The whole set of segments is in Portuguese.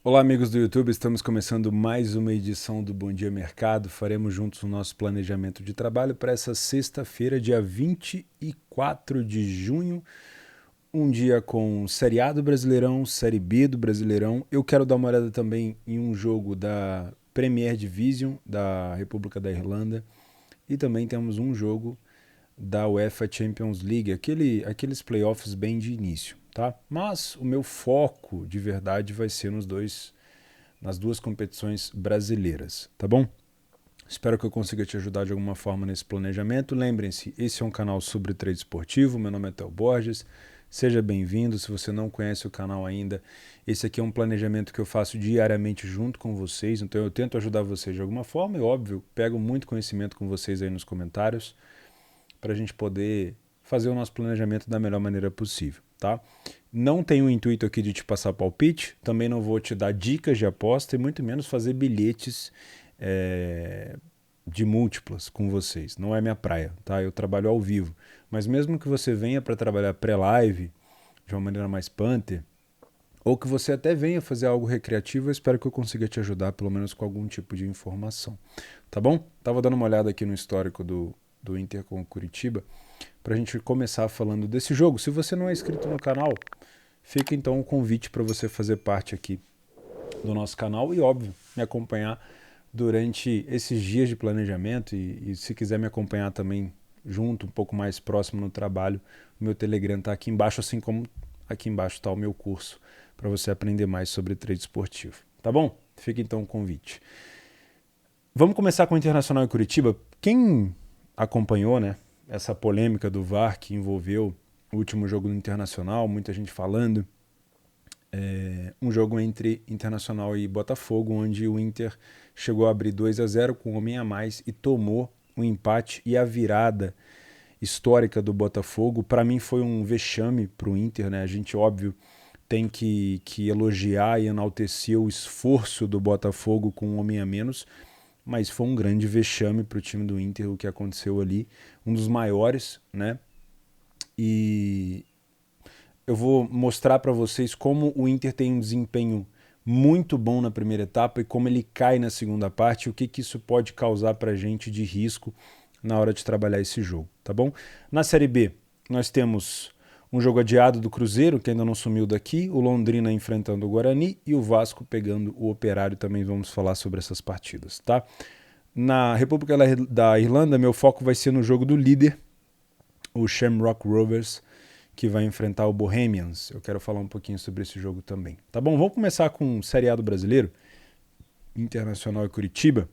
Olá, amigos do YouTube, estamos começando mais uma edição do Bom Dia Mercado. Faremos juntos o nosso planejamento de trabalho para essa sexta-feira, dia 24 de junho, um dia com Série A do Brasileirão, Série B do Brasileirão. Eu quero dar uma olhada também em um jogo da Premier Division da República da Irlanda e também temos um jogo da UEFA Champions League, aqueles playoffs bem de início, tá? Mas o meu foco de verdade vai ser nas duas competições brasileiras, tá bom? Espero que eu consiga te ajudar de alguma forma nesse planejamento. Lembrem-se, esse é um canal sobre trade esportivo, meu nome é Theo Borges, seja bem-vindo. Se você não conhece o canal ainda, esse aqui é um planejamento que eu faço diariamente junto com vocês, então eu tento ajudar vocês de alguma forma e, óbvio, pego muito conhecimento com vocês aí nos comentários para a gente poder fazer o nosso planejamento da melhor maneira possível, tá? Não tenho o intuito aqui de te passar palpite, também não vou te dar dicas de aposta e muito menos fazer bilhetes de múltiplas com vocês. Não é minha praia, tá? Eu trabalho ao vivo. Mas mesmo que você venha para trabalhar pré-live de uma maneira mais punter, ou que você até venha fazer algo recreativo, eu espero que eu consiga te ajudar pelo menos com algum tipo de informação, tá bom? Tava dando uma olhada aqui no histórico do Inter com o Curitiba, para a gente começar falando desse jogo. Se você não é inscrito no canal, fica então o convite para você fazer parte aqui do nosso canal e, óbvio, me acompanhar durante esses dias de planejamento e se quiser me acompanhar também junto, um pouco mais próximo no trabalho, o meu Telegram está aqui embaixo, assim como aqui embaixo está o meu curso para você aprender mais sobre trade esportivo. Tá bom? Fica então o convite. Vamos começar com o Internacional e Curitiba. Quem acompanhou, né, essa polêmica do VAR que envolveu o último jogo do Internacional, muita gente falando, um jogo entre Internacional e Botafogo, onde o Inter chegou a abrir 2-0 com um homem a mais e tomou o empate e a virada histórica do Botafogo. Para mim foi um vexame para o Inter, né? A gente, óbvio, tem que elogiar e enaltecer o esforço do Botafogo com um homem a menos, mas foi um grande vexame para o time do Inter o que aconteceu ali, um dos maiores, né? E eu vou mostrar para vocês como o Inter tem um desempenho muito bom na primeira etapa e como ele cai na segunda parte e o que isso pode causar para a gente de risco na hora de trabalhar esse jogo, tá bom? Na Série B, nós temos um jogo adiado do Cruzeiro, que ainda não sumiu daqui, o Londrina enfrentando o Guarani e o Vasco pegando o Operário. Também vamos falar sobre essas partidas, tá? Na República da Irlanda, meu foco vai ser no jogo do líder, o Shamrock Rovers, que vai enfrentar o Bohemians. Eu quero falar um pouquinho sobre esse jogo também. Tá bom? Vamos começar com o Série A do Brasileiro, Internacional e Curitiba.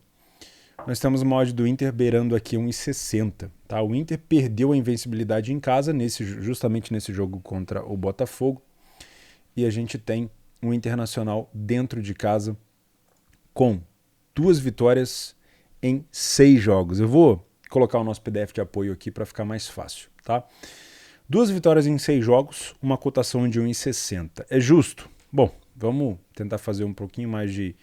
Nós temos uma odd do Inter beirando aqui 1,60. Tá? O Inter perdeu a invencibilidade em casa, justamente nesse jogo contra o Botafogo. E a gente tem um Internacional dentro de casa com 2 vitórias em 6 jogos. Eu vou colocar o nosso PDF de apoio aqui para ficar mais fácil. Tá? 2 vitórias em 6 jogos, uma cotação de 1,60. É justo? Bom, vamos tentar fazer um pouquinho mais de...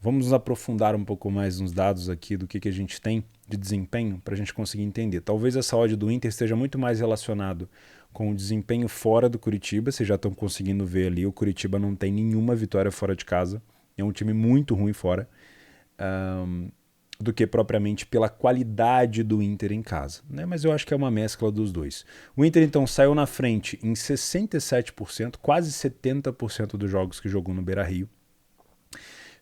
Vamos nos aprofundar um pouco mais nos dados aqui do que a gente tem de desempenho para a gente conseguir entender. Talvez essa odd do Inter esteja muito mais relacionado com o desempenho fora do Curitiba. Vocês já estão conseguindo ver ali, o Curitiba não tem nenhuma vitória fora de casa. É um time muito ruim fora. Do que propriamente pela qualidade do Inter em casa, né? Mas eu acho que é uma mescla dos dois. O Inter então saiu na frente em 67%, quase 70% dos jogos que jogou no Beira-Rio.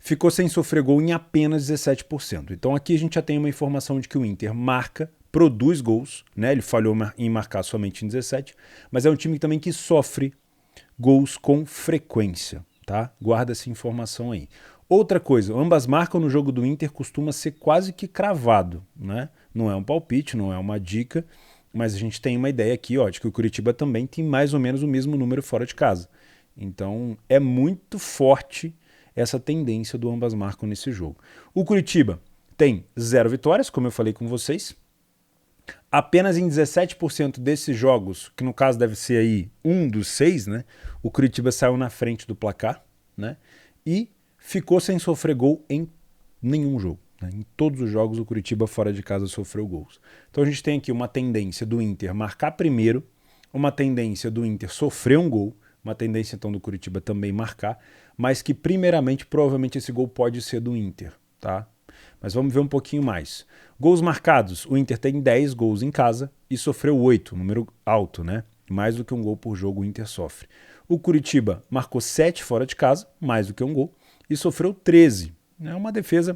Ficou sem sofrer gol em apenas 17%. Então aqui a gente já tem uma informação de que o Inter marca, produz gols, né? Ele falhou em marcar somente em 17, mas é um time também que sofre gols com frequência, tá? Guarda essa informação aí. Outra coisa, ambas marcam no jogo do Inter costuma ser quase que cravado, né? Não é um palpite, não é uma dica, mas a gente tem uma ideia aqui, ó, de que o Curitiba também tem mais ou menos o mesmo número fora de casa. Então é muito forte essa tendência do ambas marcam nesse jogo. O Curitiba tem 0 vitórias, como eu falei com vocês. Apenas em 17% desses jogos, que no caso deve ser aí um dos 6, né? O Curitiba saiu na frente do placar, né? E ficou sem sofrer gol em nenhum jogo. Né? Em todos os jogos o Curitiba fora de casa sofreu gols. Então a gente tem aqui uma tendência do Inter marcar primeiro, uma tendência do Inter sofrer um gol, uma tendência então do Curitiba também marcar, mas que primeiramente provavelmente esse gol pode ser do Inter, tá? Mas vamos ver um pouquinho mais. Gols marcados, o Inter tem 10 gols em casa e sofreu 8, número alto, né? Mais do que um gol por jogo o Inter sofre. O Curitiba marcou 7 fora de casa, mais do que um gol, e sofreu 13. É uma defesa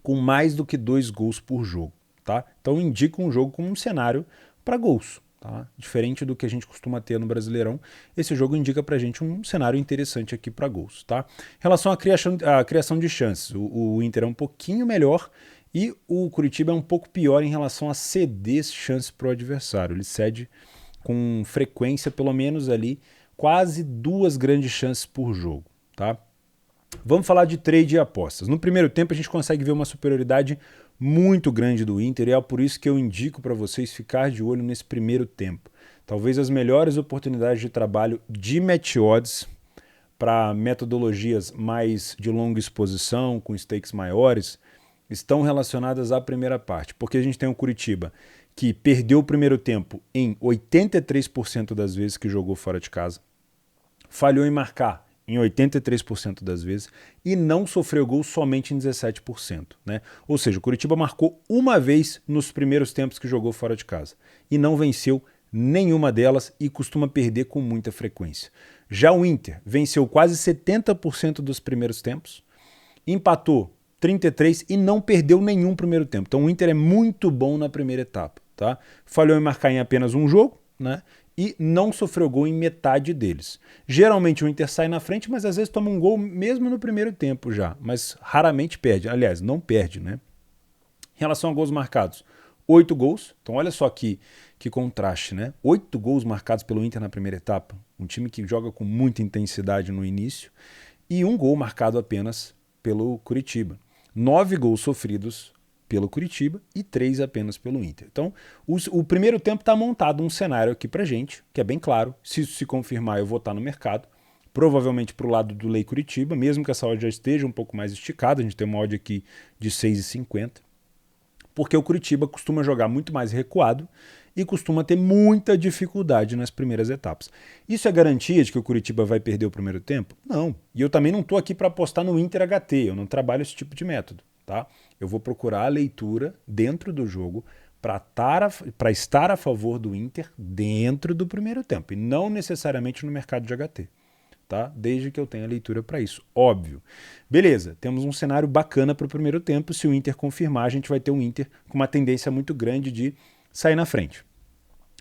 com mais do que 2 gols por jogo, tá? Então indica um jogo com um cenário para gols, tá? Diferente do que a gente costuma ter no Brasileirão, esse jogo indica pra gente um cenário interessante aqui para gols, tá? Em relação à criação de chances, o Inter é um pouquinho melhor e o Curitiba é um pouco pior em relação a ceder chances para o adversário. Ele cede com frequência, pelo menos ali, quase 2 grandes chances por jogo, tá? Vamos falar de trade e apostas. No primeiro tempo a gente consegue ver uma superioridade muito grande do Inter e é por isso que eu indico para vocês ficar de olho nesse primeiro tempo. Talvez as melhores oportunidades de trabalho de match odds para metodologias mais de longa exposição, com stakes maiores, estão relacionadas à primeira parte. Porque a gente tem o Curitiba, que perdeu o primeiro tempo em 83% das vezes que jogou fora de casa, falhou em marcar em 83% das vezes e não sofreu gol somente em 17%. Né? Ou seja, o Curitiba marcou uma vez nos primeiros tempos que jogou fora de casa e não venceu nenhuma delas e costuma perder com muita frequência. Já o Inter venceu quase 70% dos primeiros tempos, empatou 33% e não perdeu nenhum primeiro tempo. Então o Inter é muito bom na primeira etapa. Tá? Falhou em marcar em apenas um jogo, né? E não sofreu gol em metade deles. Geralmente o Inter sai na frente, mas às vezes toma um gol mesmo no primeiro tempo já, mas raramente perde. Aliás, não perde, né? Em relação a gols marcados, 8 gols. Então olha só que contraste, né? 8 gols marcados pelo Inter na primeira etapa. Um time que joga com muita intensidade no início. E um gol marcado apenas pelo Curitiba. 9 gols sofridos pelo Curitiba e 3 apenas pelo Inter. Então, o primeiro tempo está montado um cenário aqui pra gente, que é bem claro. Se isso se confirmar, eu vou estar no mercado. Provavelmente pro lado do Lei Curitiba, mesmo que essa odd já esteja um pouco mais esticada. A gente tem uma odd aqui de 6,50. Porque o Curitiba costuma jogar muito mais recuado e costuma ter muita dificuldade nas primeiras etapas. Isso é garantia de que o Curitiba vai perder o primeiro tempo? Não. E eu também não estou aqui para apostar no Inter HT, eu não trabalho esse tipo de método. Tá? Eu vou procurar a leitura dentro do jogo para estar a favor do Inter dentro do primeiro tempo e não necessariamente no mercado de HT. Tá? Desde que eu tenha leitura para isso, óbvio. Beleza, temos um cenário bacana para o primeiro tempo. Se o Inter confirmar, a gente vai ter um Inter com uma tendência muito grande de sair na frente.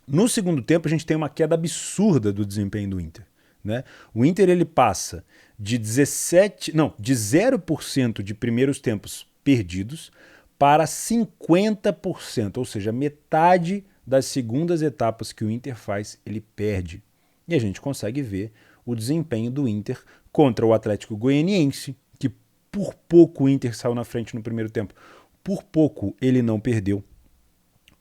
No segundo tempo, a gente tem uma queda absurda do desempenho do Inter. Né? O Inter ele passa de 0% de primeiros tempos perdidos para 50%, ou seja, metade das segundas etapas que o Inter faz, ele perde. E a gente consegue ver o desempenho do Inter contra o Atlético Goianiense, que por pouco o Inter saiu na frente no primeiro tempo, por pouco ele não perdeu.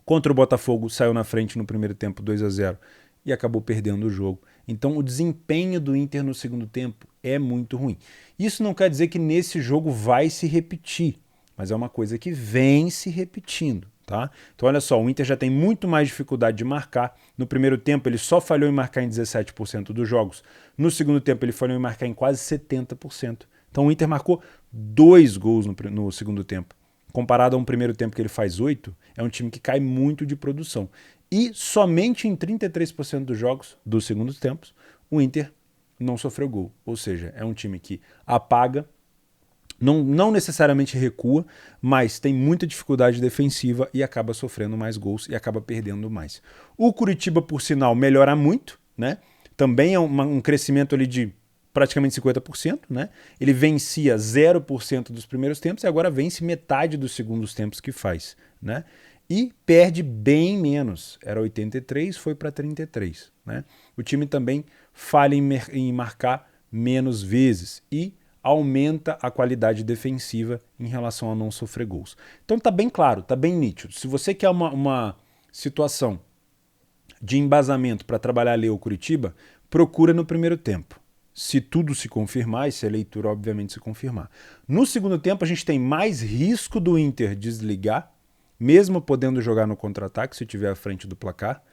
Contra o Botafogo saiu na frente no primeiro tempo 2-0 e acabou perdendo o jogo. Então o desempenho do Inter no segundo tempo é muito ruim. Isso não quer dizer que nesse jogo vai se repetir, mas é uma coisa que vem se repetindo. Tá? Então olha só, o Inter já tem muito mais dificuldade de marcar. No primeiro tempo ele só falhou em marcar em 17% dos jogos. No segundo tempo ele falhou em marcar em quase 70%. Então o Inter marcou 2 gols no segundo tempo. Comparado a um primeiro tempo que ele faz 8, é um time que cai muito de produção. E somente em 33% dos jogos dos segundos tempos, o Inter não sofreu gol. Ou seja, é um time que apaga, não necessariamente recua, mas tem muita dificuldade defensiva e acaba sofrendo mais gols e acaba perdendo mais. O Curitiba, por sinal, melhora muito, né? Também é um crescimento ali de praticamente 50%, né? Ele vencia 0% dos primeiros tempos e agora vence metade dos segundos tempos que faz, né? E perde bem menos. Era 83, foi para 33, né? O time também falha em marcar menos vezes e aumenta a qualidade defensiva em relação a não sofrer gols. Então tá bem claro, tá bem nítido. Se você quer uma situação de embasamento para trabalhar ali o Curitiba, procura no primeiro tempo. Se tudo se confirmar, e se a leitura obviamente se confirmar. No segundo tempo a gente tem mais risco do Inter desligar, mesmo podendo jogar no contra-ataque se estiver à frente do placar,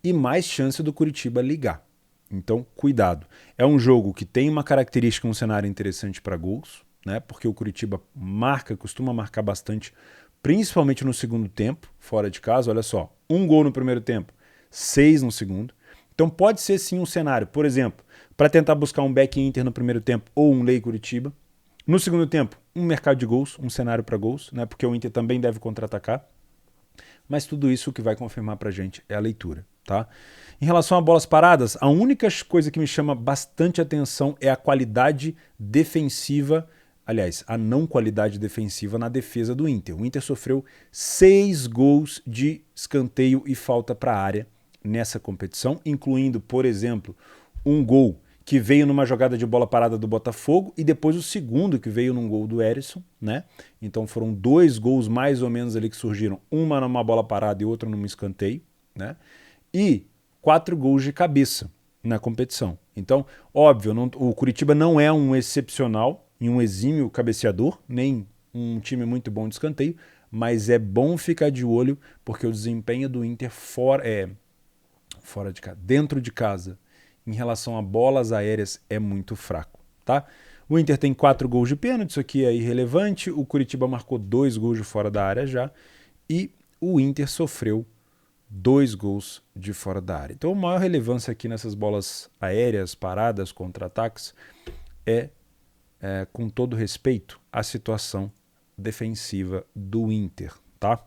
e mais chance do Curitiba ligar. Então, cuidado. É um jogo que tem uma característica, um cenário interessante para gols, né? Porque o Curitiba costuma marcar bastante, principalmente no segundo tempo, fora de casa. Olha só, 1 gol no primeiro tempo, 6 no segundo. Então pode ser sim um cenário, por exemplo, para tentar buscar um back Inter no primeiro tempo ou um lei Curitiba. No segundo tempo, um mercado de gols, um cenário para gols, né? Porque o Inter também deve contra-atacar. Mas tudo isso o que vai confirmar para a gente é a leitura, tá? Em relação a bolas paradas, a única coisa que me chama bastante atenção é a qualidade defensiva, aliás, a não qualidade defensiva na defesa do Inter. O Inter sofreu 6 gols de escanteio e falta para a área nessa competição, incluindo, por exemplo, um gol que veio numa jogada de bola parada do Botafogo e depois o segundo que veio num gol do Erisson, né? Então foram 2 gols mais ou menos ali que surgiram, uma numa bola parada e outra num escanteio, né? E 4 gols de cabeça na competição. Então, óbvio, o Curitiba não é um excepcional e um exímio cabeceador, nem um time muito bom de escanteio, mas é bom ficar de olho porque o desempenho do Inter dentro de casa, em relação a bolas aéreas, é muito fraco, tá? O Inter tem 4 gols de pênalti, isso aqui é irrelevante. O Curitiba marcou 2 gols de fora da área já. E o Inter sofreu 2 gols de fora da área. Então a maior relevância aqui nessas bolas aéreas, paradas, contra-ataques, é, com todo respeito, a situação defensiva do Inter, tá?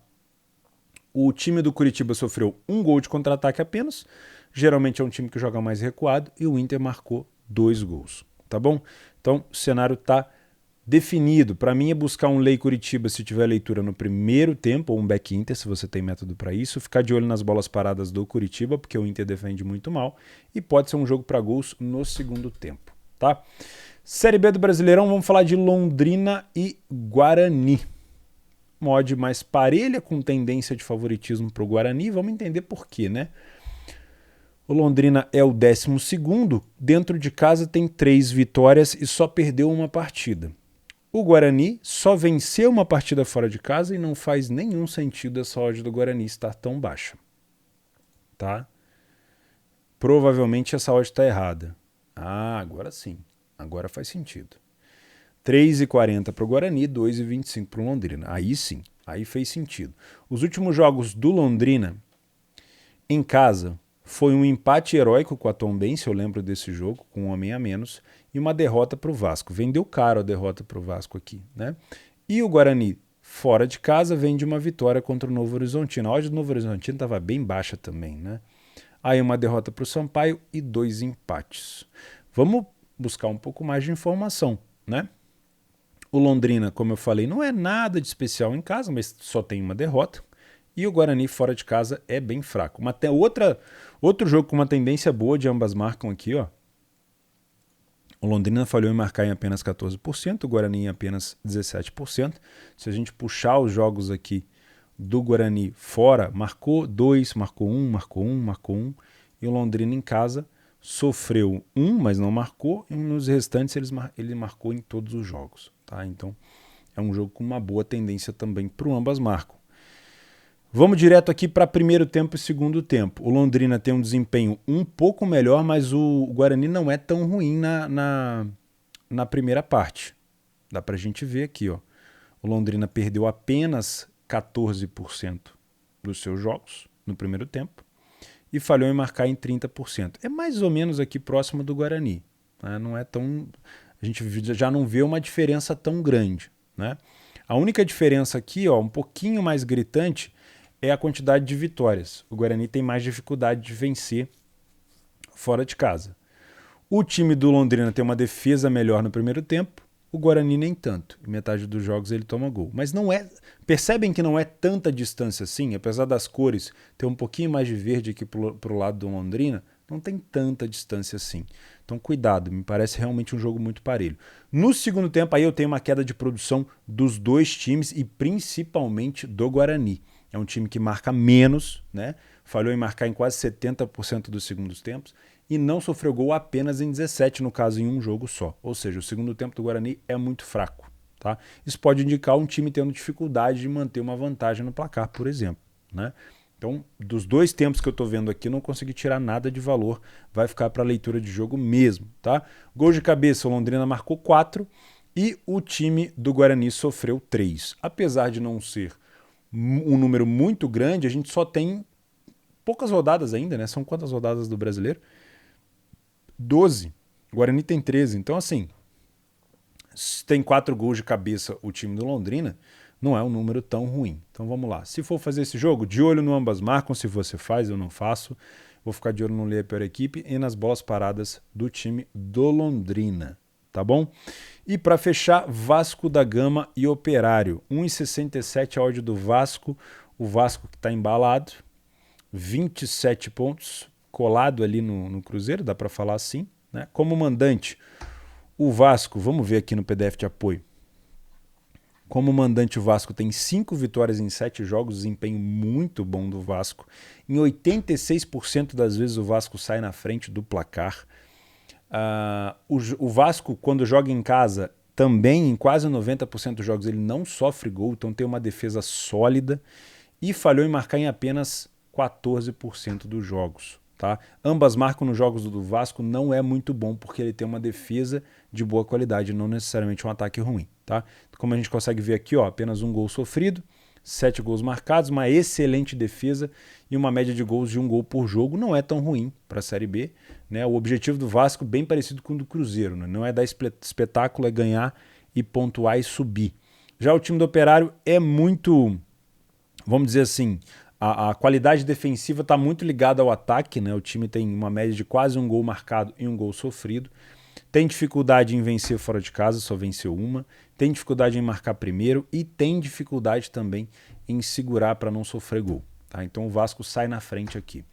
O time do Curitiba sofreu 1 gol de contra-ataque apenas. Geralmente é um time que joga mais recuado e o Inter marcou 2 gols, tá bom? Então o cenário está definido. Para mim é buscar um lei Curitiba se tiver leitura no primeiro tempo ou um back Inter, se você tem método para isso. Ficar de olho nas bolas paradas do Curitiba, porque o Inter defende muito mal. E pode ser um jogo para gols no segundo tempo, tá? Série B do Brasileirão, vamos falar de Londrina e Guarani. Uma odd mais parelha, com tendência de favoritismo para o Guarani. Vamos entender por quê, né? O Londrina é o 12º, dentro de casa tem 3 vitórias e só perdeu uma partida. O Guarani só venceu uma partida fora de casa e não faz nenhum sentido essa odd do Guarani estar tão baixa. Tá? Provavelmente essa odd está errada. Ah, agora sim. Agora faz sentido. 3,40 para o Guarani, 2,25 para o Londrina. Aí sim, aí fez sentido. Os últimos jogos do Londrina em casa foi um empate heróico com a Tombense, eu lembro desse jogo, com um homem a menos, e uma derrota para o Vasco. Vendeu caro a derrota para o Vasco aqui, né? E o Guarani, fora de casa, vem de uma vitória contra o Novo Horizontino. A odd do Novo Horizontino estava bem baixa também, né? Aí uma derrota para o Sampaio e 2 empates. Vamos buscar um pouco mais de informação, né? O Londrina, como eu falei, não é nada de especial em casa, mas só tem uma derrota. E o Guarani fora de casa é bem fraco. Outro jogo com uma tendência boa de ambas marcam aqui, ó. O Londrina falhou em marcar em apenas 14%, o Guarani em apenas 17%. Se a gente puxar os jogos aqui do Guarani fora, marcou 2, marcou 1, marcou 1, marcou 1. E o Londrina em casa sofreu 1, mas não marcou. E nos restantes ele marcou em todos os jogos. Tá? Então é um jogo com uma boa tendência também para o ambas marcam. Vamos direto aqui para primeiro tempo e segundo tempo. O Londrina tem um desempenho um pouco melhor, mas o Guarani não é tão ruim na primeira parte. Dá para a gente ver aqui, ó. O Londrina perdeu apenas 14% dos seus jogos no primeiro tempo e falhou em marcar em 30%. É mais ou menos aqui próximo do Guarani, né? Não é tão... A gente já não vê uma diferença tão grande, né? A única diferença aqui, ó, um pouquinho mais gritante, é a quantidade de vitórias. O Guarani tem mais dificuldade de vencer fora de casa. O time do Londrina tem uma defesa melhor no primeiro tempo, o Guarani nem tanto. Em metade dos jogos ele toma gol. Mas não é... Percebem que não é tanta distância assim? Apesar das cores ter um pouquinho mais de verde aqui pro lado do Londrina, não tem tanta distância assim. Então cuidado, me parece realmente um jogo muito parelho. No segundo tempo aí eu tenho uma queda de produção dos dois times e principalmente do Guarani. É um time que marca menos, né? Falhou em marcar em quase 70% dos segundos tempos e não sofreu gol apenas em 17, no caso em um jogo só. Ou seja, o segundo tempo do Guarani é muito fraco. Tá? Isso pode indicar um time tendo dificuldade de manter uma vantagem no placar, por exemplo, né? Então, dos dois tempos que eu estou vendo aqui, não consegui tirar nada de valor. Vai ficar para leitura de jogo mesmo, tá? Gol de cabeça, o Londrina marcou 4 e o time do Guarani sofreu 3. Apesar de não ser um número muito grande, a gente só tem poucas rodadas ainda, né? São quantas rodadas do Brasileiro? 12. O Guarani tem 13. Então, assim, tem 4 gols de cabeça o time do Londrina, não é um número tão ruim. Então vamos lá. Se for fazer esse jogo, de olho no ambas marcam, se você faz, eu não faço. Vou ficar de olho no Lei a pior equipe e nas bolas paradas do time do Londrina, tá bom? E para fechar, Vasco da Gama e Operário. 1,67 a odd do Vasco. O Vasco que está embalado, 27 pontos, colado ali no Cruzeiro, dá para falar assim, né? Como mandante, o Vasco, vamos ver aqui no PDF de apoio. Como mandante, o Vasco tem 5 vitórias em 7 jogos, desempenho muito bom do Vasco. Em 86% das vezes o Vasco sai na frente do placar. O Vasco, quando joga em casa, também em quase 90% dos jogos ele não sofre gol, então tem uma defesa sólida e falhou em marcar em apenas 14% dos jogos. Tá? Ambas marcam nos jogos do Vasco, não é muito bom porque ele tem uma defesa de boa qualidade, não necessariamente um ataque ruim. Tá? Como a gente consegue ver aqui, ó, apenas um gol sofrido, 7 gols marcados, uma excelente defesa e uma média de gols de 1 gol por jogo. Não é tão ruim para a Série B. Né? O objetivo do Vasco bem parecido com o do Cruzeiro. Né? Não é dar espetáculo, é ganhar e pontuar e subir. Já o time do Operário é muito, vamos dizer assim, a qualidade defensiva está muito ligada ao ataque. Né? O time tem uma média de quase 1 gol marcado e 1 gol sofrido. Tem dificuldade em vencer fora de casa, só venceu uma. Tem dificuldade em marcar primeiro e tem dificuldade também em segurar para não sofrer gol. Tá? Então o Vasco sai na frente aqui.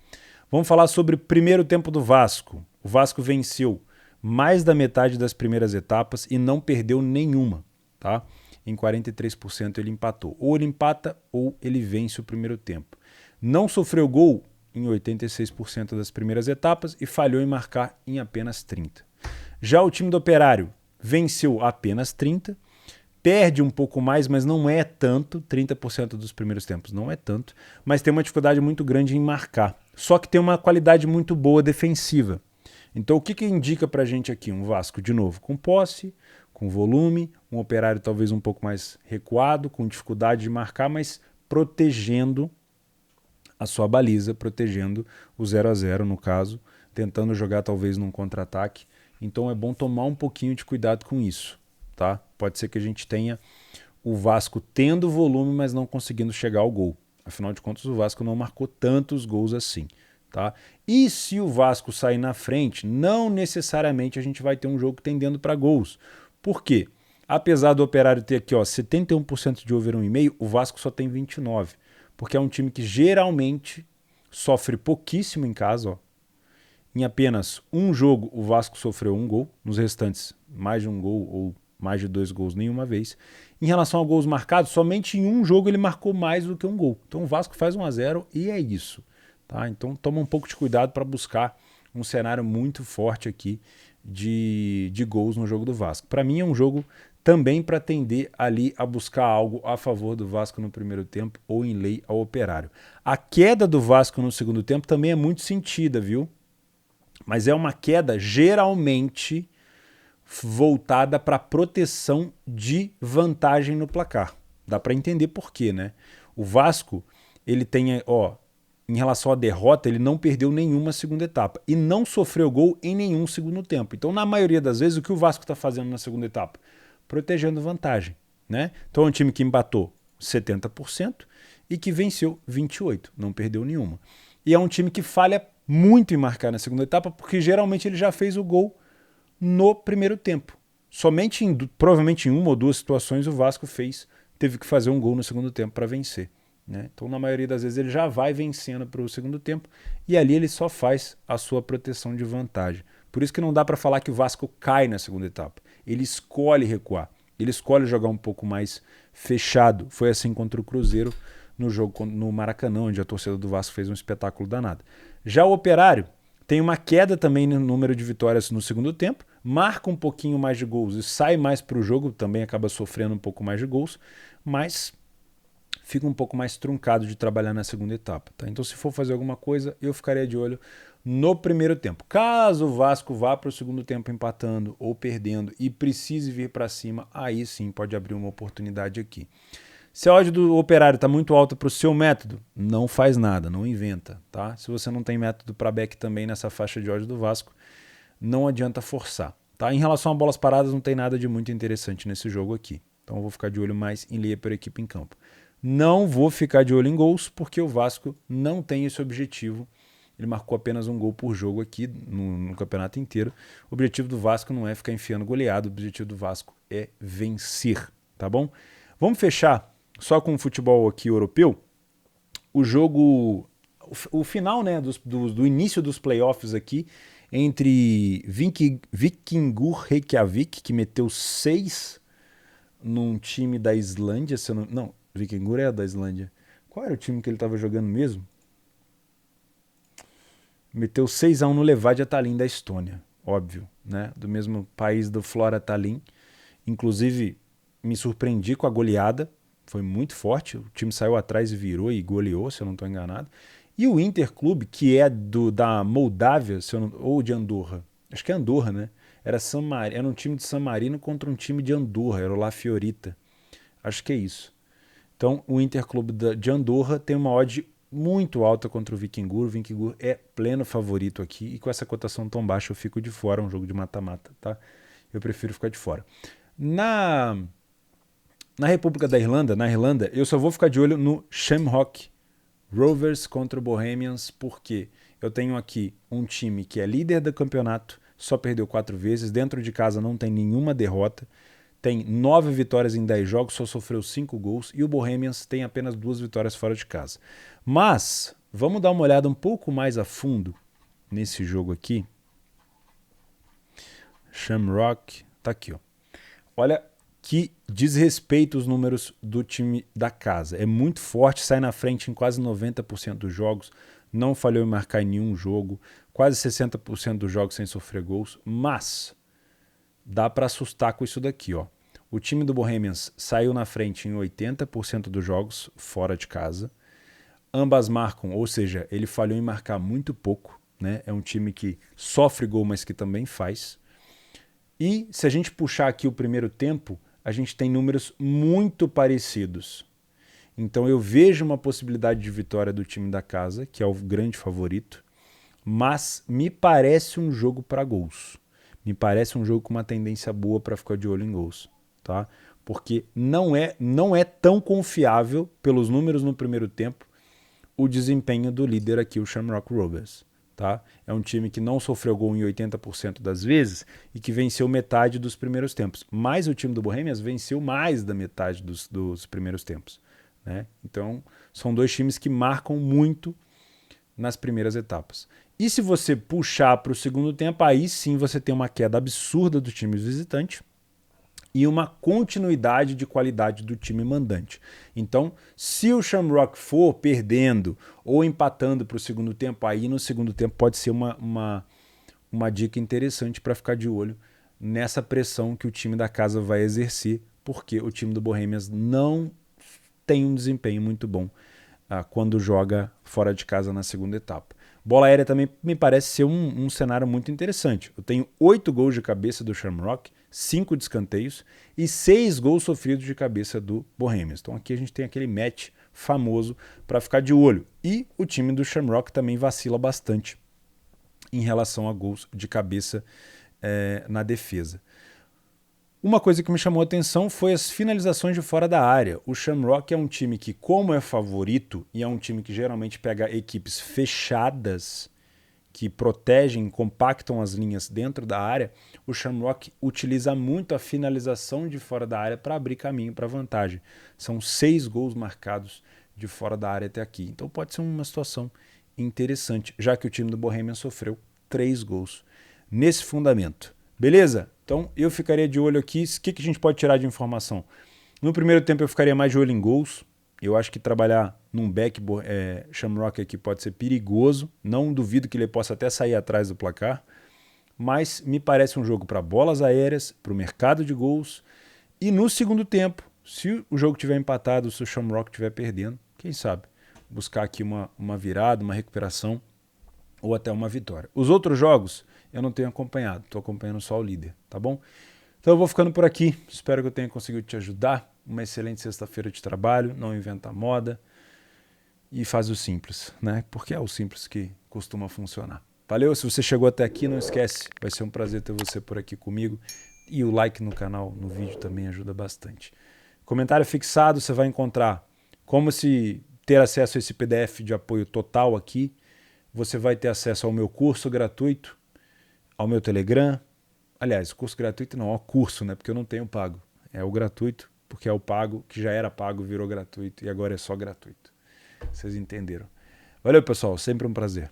Vamos falar sobre o primeiro tempo do Vasco. O Vasco venceu mais da metade das primeiras etapas e não perdeu nenhuma. Tá? Em 43% ele empatou. Ou ele empata ou ele vence o primeiro tempo. Não sofreu gol em 86% das primeiras etapas e falhou em marcar em apenas 30%. Já o time do Operário venceu apenas 30%, perde um pouco mais, mas não é tanto, 30% dos primeiros tempos não é tanto, mas tem uma dificuldade muito grande em marcar. Só que tem uma qualidade muito boa defensiva. Então o que indica pra gente aqui? Um Vasco, de novo, com posse, com volume, um Operário talvez um pouco mais recuado, com dificuldade de marcar, mas protegendo a sua baliza, protegendo o 0-0 no caso, tentando jogar talvez num contra-ataque. Então é bom tomar um pouquinho de cuidado com isso. Tá? Pode ser que a gente tenha o Vasco tendo volume, mas não conseguindo chegar ao gol. Afinal de contas, o Vasco não marcou tantos gols assim. Tá? E se o Vasco sair na frente, não necessariamente a gente vai ter um jogo tendendo para gols. Por quê? Apesar do Operário ter aqui ó, 71% de over 1,5, o Vasco só tem 29%. Porque é um time que geralmente sofre pouquíssimo em casa. Ó. Em apenas um jogo, o Vasco sofreu 1 gol. Nos restantes, mais de 1 gol ou mais de 2 gols nenhuma vez. Em relação a gols marcados, somente em um jogo ele marcou mais do que 1 gol. Então o Vasco faz 1-0 e é isso. Tá? Então toma um pouco de cuidado para buscar um cenário muito forte aqui de gols no jogo do Vasco. Para mim é um jogo também para tender ali a buscar algo a favor do Vasco no primeiro tempo ou em lei ao Operário. A queda do Vasco no segundo tempo também é muito sentida, viu? Mas é uma queda geralmente voltada para proteção de vantagem no placar. Dá para entender por quê, né? O Vasco, ele tem, ó, em relação à derrota, ele não perdeu nenhuma segunda etapa e não sofreu gol em nenhum segundo tempo. Então, na maioria das vezes, o que o Vasco está fazendo na segunda etapa? Protegendo vantagem, né? Então, é um time que empatou 70% e que venceu 28%, não perdeu nenhuma. E é um time que falha muito em marcar na segunda etapa, porque geralmente ele já fez o gol no primeiro tempo. Somente provavelmente em uma ou duas situações o Vasco teve que fazer um gol no segundo tempo para vencer. Né? Então, na maioria das vezes, ele já vai vencendo para o segundo tempo e ali ele só faz a sua proteção de vantagem. Por isso que não dá para falar que o Vasco cai na segunda etapa. Ele escolhe recuar, ele escolhe jogar um pouco mais fechado. Foi assim contra o Cruzeiro no jogo no Maracanã, onde a torcida do Vasco fez um espetáculo danado. Já o Operário tem uma queda também no número de vitórias no segundo tempo, marca um pouquinho mais de gols e sai mais para o jogo, também acaba sofrendo um pouco mais de gols, mas fica um pouco mais truncado de trabalhar na segunda etapa. Tá? Então, se for fazer alguma coisa, eu ficaria de olho no primeiro tempo. Caso o Vasco vá para o segundo tempo empatando ou perdendo e precise vir para cima, aí sim pode abrir uma oportunidade aqui. Se a odd do Operário está muito alta para o seu método, não faz nada, não inventa. Tá? Se você não tem método para back também nessa faixa de odd do Vasco, não adianta forçar. Tá? Em relação a bolas paradas, não tem nada de muito interessante nesse jogo aqui. Então eu vou ficar de olho mais em linha por equipe em campo. Não vou ficar de olho em gols, porque o Vasco não tem esse objetivo. Ele marcou apenas um gol por jogo aqui no campeonato inteiro. O objetivo do Vasco não é ficar enfiando goleado, o objetivo do Vasco é vencer, tá bom? Vamos fechar só com o futebol aqui europeu. O jogo, o final, né, do início dos playoffs aqui, entre Víkingur Reykjavik, que meteu 6 num time da Islândia, se eu não, Víkingur é da Islândia. Qual era o time que ele estava jogando mesmo? Meteu 6-1 no Levadia Tallinn da Estônia, óbvio, né? Do mesmo país do Flora Tallinn. Inclusive, me surpreendi com a goleada, foi muito forte. O time saiu atrás e virou e goleou, se eu não estou enganado. E o Inter Clube, que é da Moldávia, ou de Andorra, acho que é Andorra, né? Era um time de San Marino contra um time de Andorra, era o La Fiorita. Acho que é isso. Então, o Inter Clube de Andorra tem uma odd muito alta contra o Víkingur. O Víkingur é pleno favorito aqui e com essa cotação tão baixa eu fico de fora, um jogo de mata-mata, tá? Eu prefiro ficar de fora. Na República da Irlanda, na Irlanda, eu só vou ficar de olho no Shamrock Rovers contra o Bohemians, porque eu tenho aqui um time que é líder do campeonato, só perdeu 4 vezes, dentro de casa não tem nenhuma derrota, tem 9 vitórias em 10 jogos, só sofreu 5 gols, e o Bohemians tem apenas 2 vitórias fora de casa. Mas, vamos dar uma olhada um pouco mais a fundo nesse jogo aqui. Shamrock, tá aqui, ó. Olha que desrespeita os números do time da casa. É muito forte, sai na frente em quase 90% dos jogos, não falhou em marcar em nenhum jogo, quase 60% dos jogos sem sofrer gols, mas dá para assustar com isso daqui, ó. O time do Bohemians saiu na frente em 80% dos jogos fora de casa. Ambas marcam, ou seja, ele falhou em marcar muito pouco, né? É um time que sofre gol, mas que também faz. E se a gente puxar aqui o primeiro tempo, a gente tem números muito parecidos. Então eu vejo uma possibilidade de vitória do time da casa, que é o grande favorito, mas me parece um jogo para gols. Me parece um jogo com uma tendência boa para ficar de olho em gols, tá? Porque não é tão confiável pelos números no primeiro tempo o desempenho do líder aqui, o Shamrock Rovers. Tá? É um time que não sofreu gol em 80% das vezes e que venceu metade dos primeiros tempos. Mas o time do Bohemians venceu mais da metade dos primeiros tempos. Né? Então, são dois times que marcam muito nas primeiras etapas. E se você puxar para o segundo tempo, aí sim você tem uma queda absurda do time visitante e uma continuidade de qualidade do time mandante. Então, se o Shamrock for perdendo ou empatando para o segundo tempo, aí no segundo tempo pode ser uma dica interessante para ficar de olho nessa pressão que o time da casa vai exercer, porque o time do Bohemians não tem um desempenho muito bom quando joga fora de casa na segunda etapa. Bola aérea também me parece ser um cenário muito interessante. Eu tenho 8 gols de cabeça do Shamrock, 5 de escanteios e 6 gols sofridos de cabeça do Bohemians. Então aqui a gente tem aquele match famoso para ficar de olho. E o time do Shamrock também vacila bastante em relação a gols de cabeça na defesa. Uma coisa que me chamou a atenção foi as finalizações de fora da área. O Shamrock é um time que, como é favorito, e é um time que geralmente pega equipes fechadas, que protegem, compactam as linhas dentro da área, o Shamrock utiliza muito a finalização de fora da área para abrir caminho para vantagem. São 6 gols marcados de fora da área até aqui. Então pode ser uma situação interessante, já que o time do Bohemian sofreu 3 gols nesse fundamento. Beleza? Então eu ficaria de olho aqui. O que a gente pode tirar de informação? No primeiro tempo eu ficaria mais de olho em gols. Eu acho que trabalhar num back Shamrock aqui pode ser perigoso. Não duvido que ele possa até sair atrás do placar. Mas me parece um jogo para bolas aéreas, para o mercado de gols. E no segundo tempo, Se o jogo tiver empatado, se o Shamrock estiver perdendo, quem sabe buscar aqui uma virada, uma recuperação ou até uma vitória. Os outros jogos eu não tenho acompanhado, estou acompanhando só o líder, tá bom? Então eu vou ficando por aqui, espero que eu tenha conseguido te ajudar. Uma excelente sexta-feira de trabalho, não inventa moda e faz o simples, né? Porque é o simples que costuma funcionar. Valeu, se você chegou até aqui, não esquece, vai ser um prazer ter você por aqui comigo. E o like no canal, no vídeo também ajuda bastante. Comentário fixado, você vai encontrar como se ter acesso a esse PDF de apoio total aqui. Você vai ter acesso ao meu curso gratuito, ao meu Telegram. Aliás, curso gratuito não, ó, curso, né? Porque eu não tenho pago. É o gratuito, porque é o pago, que já era pago, virou gratuito e agora é só gratuito. Vocês entenderam. Valeu, pessoal, sempre um prazer.